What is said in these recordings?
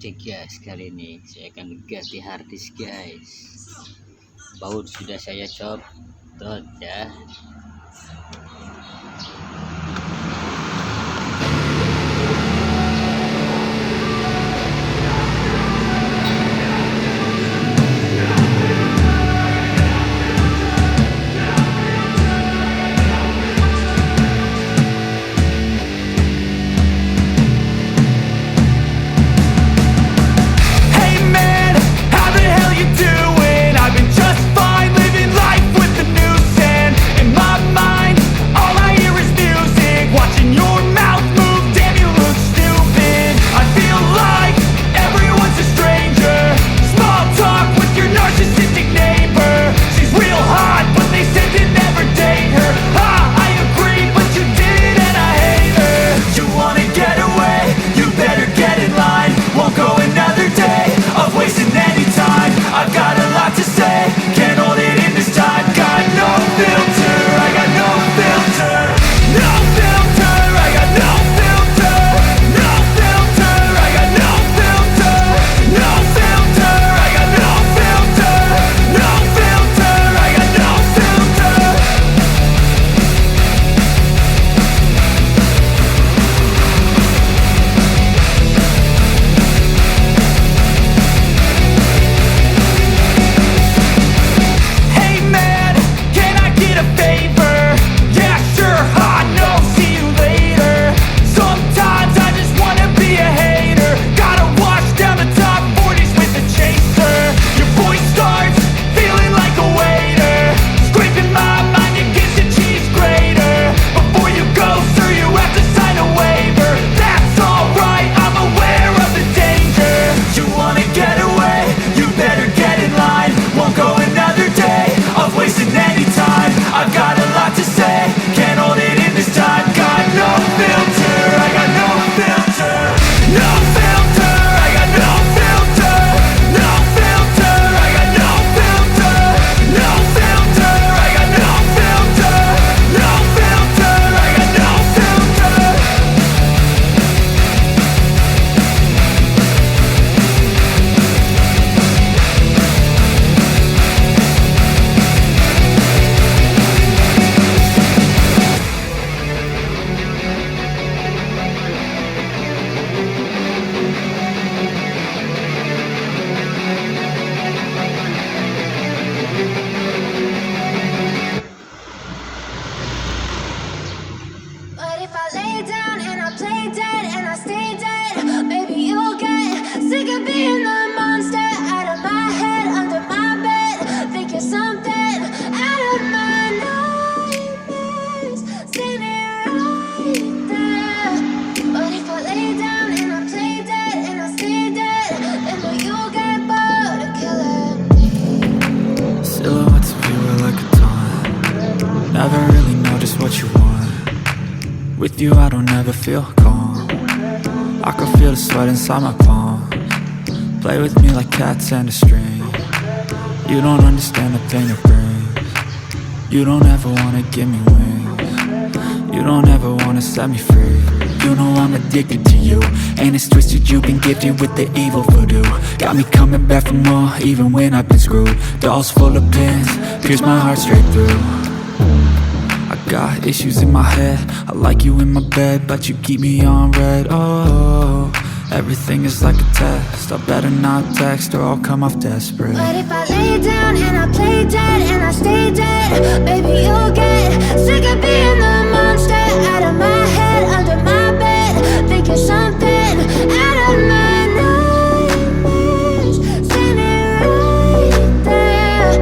Cek guys, kali ini saya akan ganti harddisk guys. Baut sudah saya copot ya. Never really know just what you want. With you I don't ever feel calm. I can feel the sweat inside my palm. Play with me like cats and a string. You don't understand the pain it brings. You don't ever wanna give me wings. You don't ever wanna set me free. You know I'm addicted to you, and it's twisted, you've been gifted with the evil voodoo. Got me coming back for more, even when I've been screwed. Dolls full of pins, pierce my heart straight through. I got issues in my head, I like you in my bed, but you keep me on red. Oh, everything is like a test, I better not text or I'll come off desperate. But if I lay down and I play dead and I stay dead, baby you'll get sick of being the monster out of my head, under my bed, thinking something out of my nightmares, standing right there.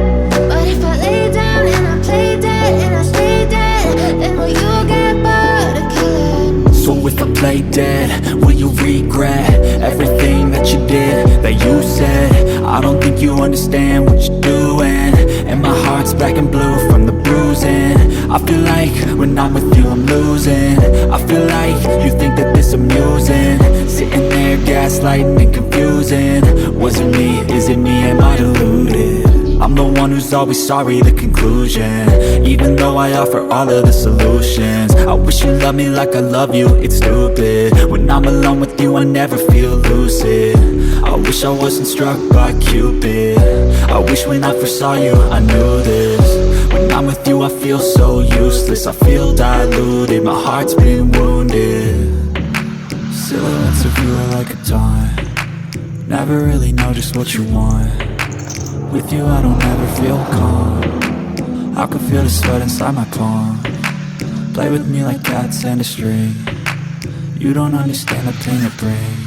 But if I lay down and I play dead and I stay dead, then will you get bored of killing? So if I play dead, will you regret everything that you did, that you said? I don't think you understand what you're doing, and my heart's black and blue from the bruising. I feel like when I'm with you I'm losing. I feel like you think that this amusing, sitting there gaslighting and confusing. Was it me? Is it me? Am I deluded? I'm the one who's always sorry, the conclusion. Even though I offer all of the solutions, I wish you loved me like I love you, it's stupid. When I'm alone with you I never feel lucid. wish I wasn't struck by Cupid. I wish when I first saw you I knew this. When I'm with you I feel so useless, I feel diluted, my heart's been wounded. Silhouettes of you are like a taunt, never really know just what you want. With you I don't ever feel calm, I can feel the sweat inside my palm. Play with me like cats and a string, you don't understand the pain it brings.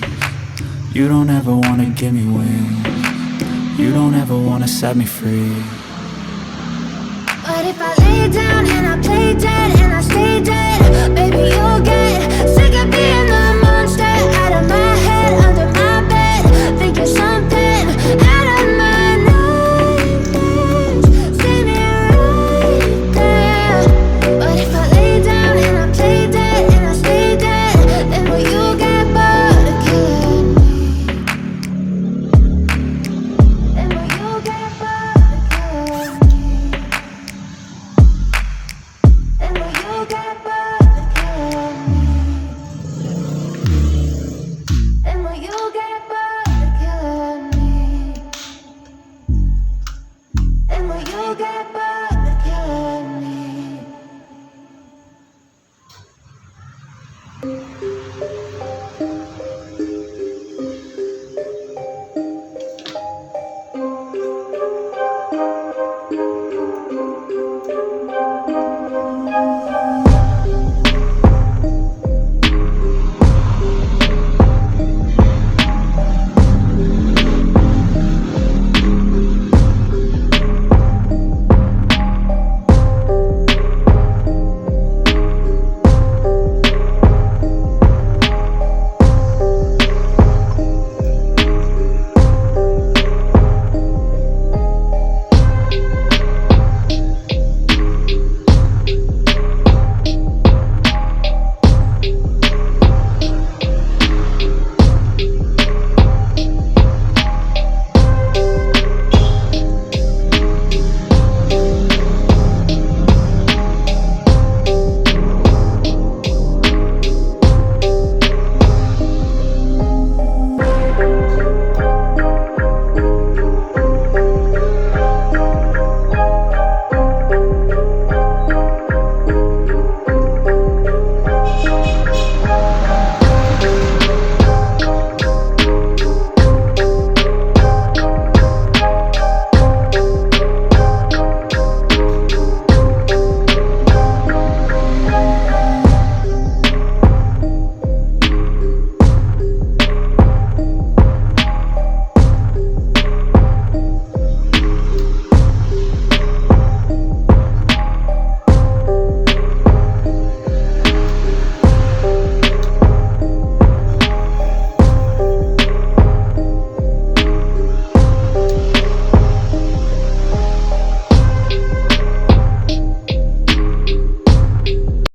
You don't ever wanna give me wings, you don't ever wanna set me free. But if I lay down and I play dead and I stay dead, baby, you'll get sick of being